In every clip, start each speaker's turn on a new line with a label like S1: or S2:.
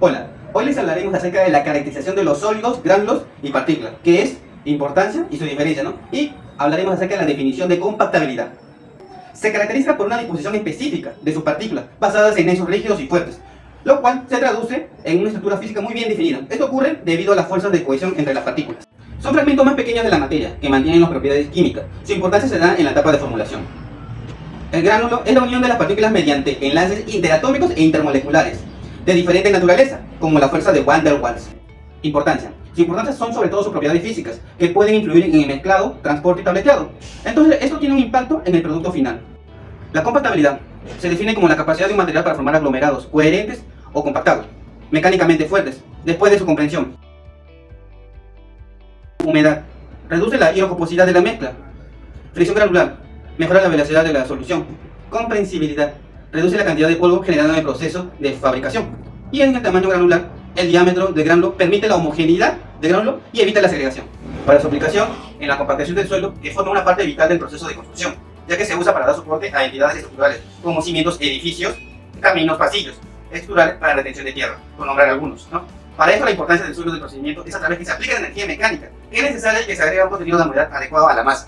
S1: Hola, hoy les hablaremos acerca de la caracterización de los sólidos, gránulos y partículas, que es importancia y su diferencia, ¿no? Y hablaremos acerca de la definición de compactabilidad. Se caracteriza por una disposición específica de sus partículas, basadas en nexos rígidos y fuertes, lo cual se traduce en una estructura física muy bien definida. Esto ocurre debido a las fuerzas de cohesión entre las partículas. Son fragmentos más pequeños de la materia, que mantienen las propiedades químicas. Su importancia se da en la etapa de formulación. El gránulo es la unión de las partículas mediante enlaces interatómicos e intermoleculares, de diferente naturaleza, como la fuerza de Van der Waals. Importancia. Su importancia son sobre todo sus propiedades físicas, que pueden influir en el mezclado, transporte y tableteado. Entonces, esto tiene un impacto en el producto final. La compactabilidad se define como la capacidad de un material para formar aglomerados, coherentes o compactados, mecánicamente fuertes, después de su comprensión. Humedad. Reduce la hidrocoposidad de la mezcla. Fricción granular. Mejora la velocidad de la solución. Comprensibilidad. Reduce la cantidad de polvo generada en el proceso de fabricación. Y en el tamaño granular, el diámetro del gránulo permite la homogeneidad del gránulo y evita la segregación. Para su aplicación en la compactación del suelo, que forma una parte vital del proceso de construcción, ya que se usa para dar soporte a entidades estructurales, como cimientos, edificios, caminos, pasillos, estructurales para retención de tierra, por nombrar algunos, ¿no? Para esto la importancia del suelo del procedimiento es a través que se aplica la energía mecánica, que es necesaria que se agrega un contenido de humedad adecuado a la masa.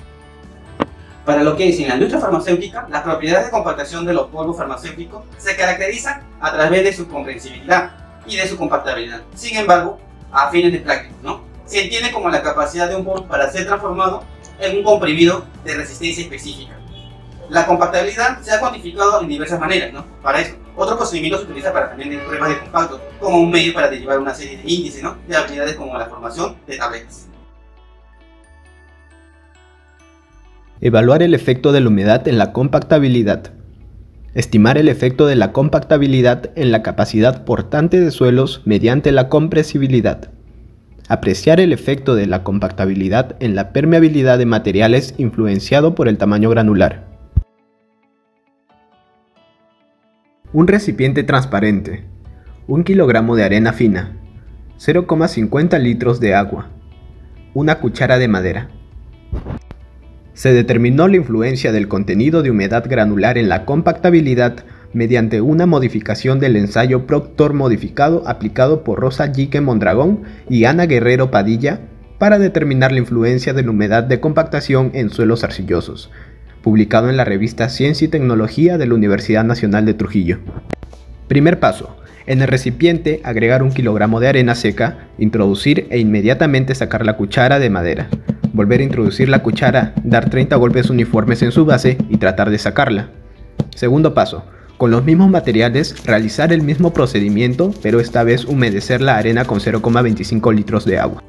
S1: Para lo que es en la industria farmacéutica, las propiedades de compactación de los polvos farmacéuticos se caracterizan a través de su comprensibilidad y de su compactabilidad. Sin embargo, a fines de prácticos, ¿no? Se entiende como la capacidad de un polvo para ser transformado en un comprimido de resistencia específica. La compactabilidad se ha cuantificado en diversas maneras, ¿no? Para eso, otro procedimiento se utiliza para también pruebas de compacto, como un medio para derivar una serie de índices, ¿no? De habilidades como la formación de tabletas.
S2: Evaluar el efecto de la humedad en la compactabilidad. Estimar el efecto de la compactabilidad en la capacidad portante de suelos mediante la compresibilidad. Apreciar el efecto de la compactabilidad en la permeabilidad de materiales influenciado por el tamaño granular. Un recipiente transparente, 1 kilogramo de arena fina, 0,50 litros de agua, una cuchara de madera. Se determinó la influencia del contenido de humedad granular en la compactabilidad mediante una modificación del ensayo Proctor modificado aplicado por Rosa Yique Mondragón y Ana Guerrero Padilla para determinar la influencia de la humedad de compactación en suelos arcillosos, publicado en la revista Ciencia y Tecnología de la Universidad Nacional de Trujillo. Primer paso. En el recipiente agregar 1 kilogramo de arena seca, introducir e inmediatamente sacar la cuchara de madera. Volver a introducir la cuchara, dar 30 golpes uniformes en su base y tratar de sacarla. Segundo paso. Con los mismos materiales, realizar el mismo procedimiento, pero esta vez humedecer la arena con 0,25 litros de agua.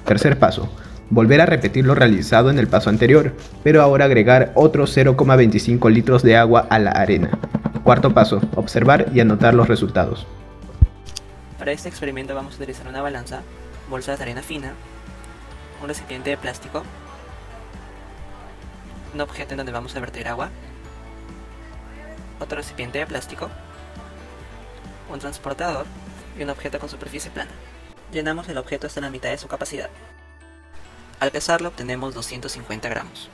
S2: Tercer paso. Volver a repetir lo realizado en el paso anterior, pero ahora agregar otros 0,25 litros de agua a la arena. Cuarto paso. Observar y anotar los resultados.
S3: Para este experimento vamos a utilizar una balanza, bolsas de arena fina, un recipiente de plástico, un objeto en donde vamos a verter agua, otro recipiente de plástico, un transportador y un objeto con superficie plana. Llenamos el objeto hasta la mitad de su capacidad. Al pesarlo obtenemos 250 gramos.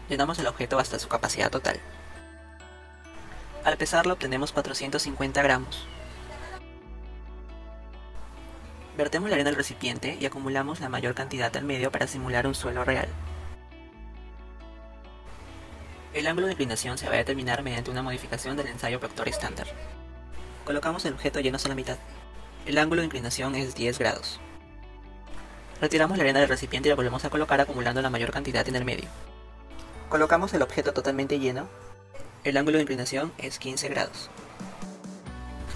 S3: Llenamos el objeto hasta su capacidad total. Al pesarlo obtenemos 450 gramos. Vertemos la arena al recipiente y acumulamos la mayor cantidad al medio para simular un suelo real. El ángulo de inclinación se va a determinar mediante una modificación del ensayo Proctor estándar. Colocamos el objeto lleno hasta la mitad. El ángulo de inclinación es 10 grados. Retiramos la arena del recipiente y la volvemos a colocar acumulando la mayor cantidad en el medio. Colocamos el objeto totalmente lleno. El ángulo de inclinación es 15 grados.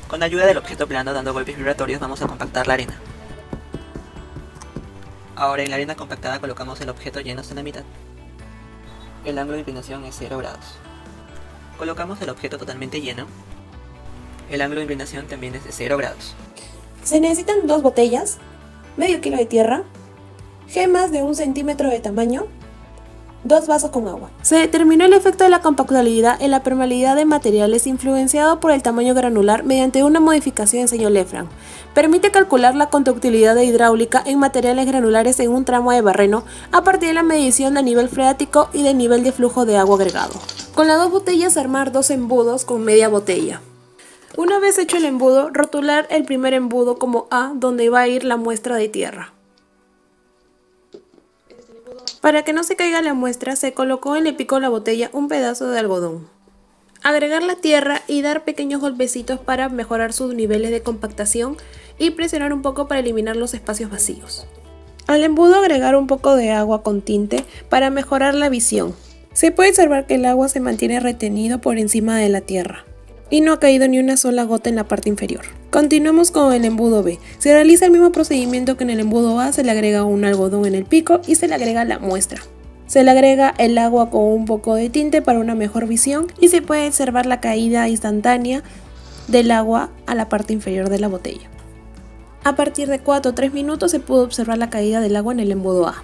S3: Con la ayuda del objeto plano dando golpes vibratorios vamos a compactar la arena. Ahora en la arena compactada colocamos el objeto lleno hasta la mitad. El ángulo de inclinación es 0 grados. Colocamos el objeto totalmente lleno. El ángulo de inclinación también es de 0 grados.
S4: Se necesitan 2 botellas, medio kilo de tierra, gemas de 1 centímetro de tamaño, 2 vasos con agua. Se determinó el efecto de la compactabilidad en la permeabilidad de materiales influenciado por el tamaño granular mediante una modificación en sello Lefranc. Permite calcular la conductividad de hidráulica en materiales granulares en un tramo de barreno a partir de la medición de nivel freático y de nivel de flujo de agua agregado. Con las 2 botellas armar 2 embudos con media botella. Una vez hecho el embudo, rotular el primer embudo como A, donde va a ir la muestra de tierra. Para que no se caiga la muestra, se colocó en el pico de la botella un pedazo de algodón. Agregar la tierra y dar pequeños golpecitos para mejorar sus niveles de compactación y presionar un poco para eliminar los espacios vacíos. Al embudo agregar un poco de agua con tinte para mejorar la visión. Se puede observar que el agua se mantiene retenido por encima de la tierra y no ha caído ni una sola gota en la parte inferior. Continuamos con el embudo B. Se realiza el mismo procedimiento que en el embudo A, se le agrega un algodón en el pico y se le agrega la muestra. Se le agrega el agua con un poco de tinte para una mejor visión y se puede observar la caída instantánea del agua a la parte inferior de la botella. A partir de 4 o 3 minutos se pudo observar la caída del agua en el embudo A.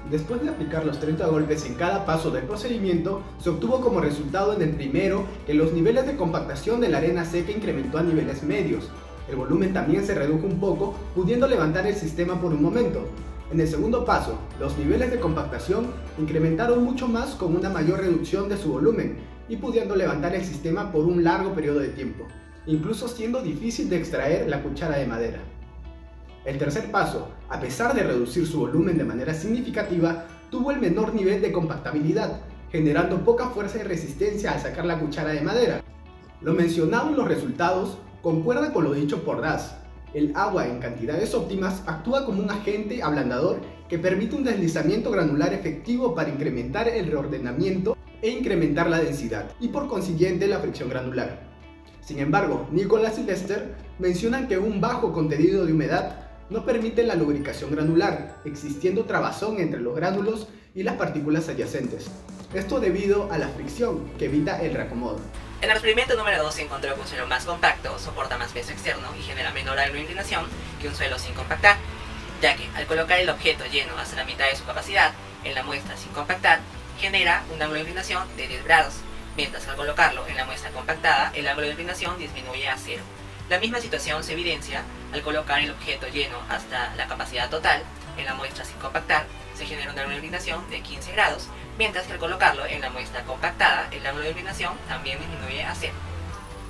S2: Después de aplicar los 30 golpes en cada paso del procedimiento, se obtuvo como resultado en el primero que los niveles de compactación de la arena seca incrementó a niveles medios. El volumen también se redujo un poco, pudiendo levantar el sistema por un momento. En el segundo paso, los niveles de compactación incrementaron mucho más con una mayor reducción de su volumen y pudiendo levantar el sistema por un largo periodo de tiempo, incluso siendo difícil de extraer la cuchara de madera. El tercer paso, a pesar de reducir su volumen de manera significativa, tuvo el menor nivel de compactabilidad, generando poca fuerza y resistencia al sacar la cuchara de madera. Lo mencionado en los resultados concuerda con lo dicho por Das. El agua en cantidades óptimas actúa como un agente ablandador que permite un deslizamiento granular efectivo para incrementar el reordenamiento e incrementar la densidad, y por consiguiente la fricción granular. Sin embargo, Nicholas y Lester mencionan que un bajo contenido de humedad no permite la lubricación granular, existiendo trabazón entre los gránulos y las partículas adyacentes. Esto debido a la fricción que evita el reacomodo.
S3: En el experimento número 2 se encontró que un suelo más compacto soporta más peso externo y genera menor ángulo de inclinación que un suelo sin compactar, ya que al colocar el objeto lleno hasta la mitad de su capacidad en la muestra sin compactar, genera un ángulo de inclinación de 10 grados, mientras al colocarlo en la muestra compactada, el ángulo de inclinación disminuye a 0. La misma situación se evidencia al colocar el objeto lleno hasta la capacidad total en la muestra sin compactar, se genera un ángulo de inclinación de 15 grados, mientras que al colocarlo en la muestra compactada, el ángulo de inclinación también disminuye a 0.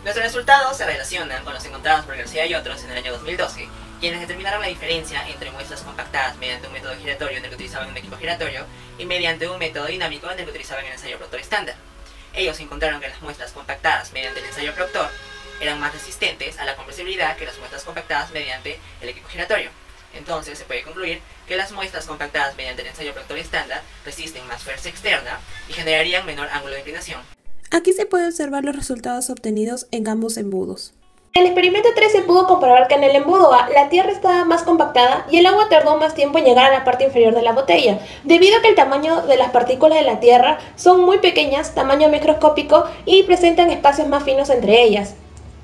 S3: Nuestros resultados se relacionan con los encontrados por García y otros en el año 2012, quienes determinaron la diferencia entre muestras compactadas mediante un método giratorio en el que utilizaban un equipo giratorio y mediante un método dinámico en el que utilizaban el ensayo proctor estándar. Ellos encontraron que las muestras compactadas mediante el ensayo proctor eran más resistentes a la compresibilidad que las muestras compactadas mediante el equipo giratorio. Entonces se puede concluir que las muestras compactadas mediante el ensayo proctor estándar resisten más fuerza externa y generarían menor ángulo de inclinación.
S4: Aquí se puede observar los resultados obtenidos en ambos embudos.
S5: En el experimento 3 se pudo comprobar que en el embudo A la tierra estaba más compactada y el agua tardó más tiempo en llegar a la parte inferior de la botella, debido a que el tamaño de las partículas de la tierra son muy pequeñas, tamaño microscópico, y presentan espacios más finos entre ellas.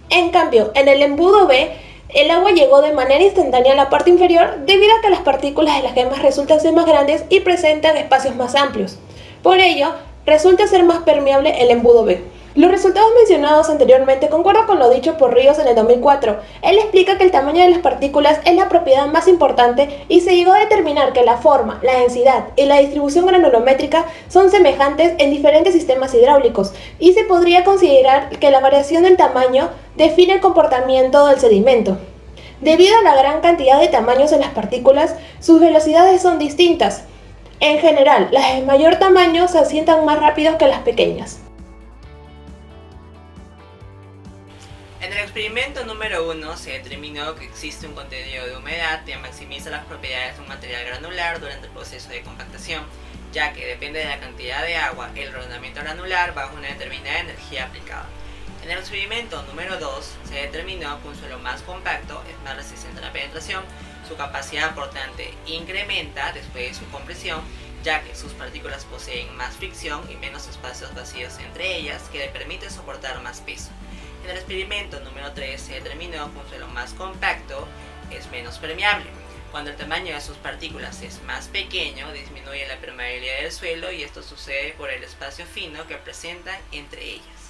S5: En cambio, en el embudo B, el agua llegó de manera instantánea a la parte inferior debido a que las partículas de las gemas resultan ser más grandes y presentan espacios más amplios. Por ello, resulta ser más permeable el embudo B. Los resultados mencionados anteriormente concuerdan con lo dicho por Ríos en el 2004. Él explica que el tamaño de las partículas es la propiedad más importante y se llegó a determinar que la forma, la densidad y la distribución granulométrica son semejantes en diferentes sistemas hidráulicos, y se podría considerar que la variación del tamaño define el comportamiento del sedimento. Debido a la gran cantidad de tamaños en las partículas, sus velocidades son distintas. En general, las de mayor tamaño se asientan más rápido que las pequeñas.
S3: En el experimento número 1 se determinó que existe un contenido de humedad que maximiza las propiedades de un material granular durante el proceso de compactación, ya que depende de la cantidad de agua, el reordenamiento granular bajo una determinada energía aplicada. En el experimento número 2 se determinó que un suelo más compacto es más resistente a la penetración, su capacidad portante incrementa después de su compresión, ya que sus partículas poseen más fricción y menos espacios vacíos entre ellas que le permiten soportar más peso. En el experimento número 3 se determinó que un suelo más compacto es menos permeable. Cuando el tamaño de sus partículas es más pequeño, disminuye la permeabilidad del suelo y esto sucede por el espacio fino que presentan entre ellas.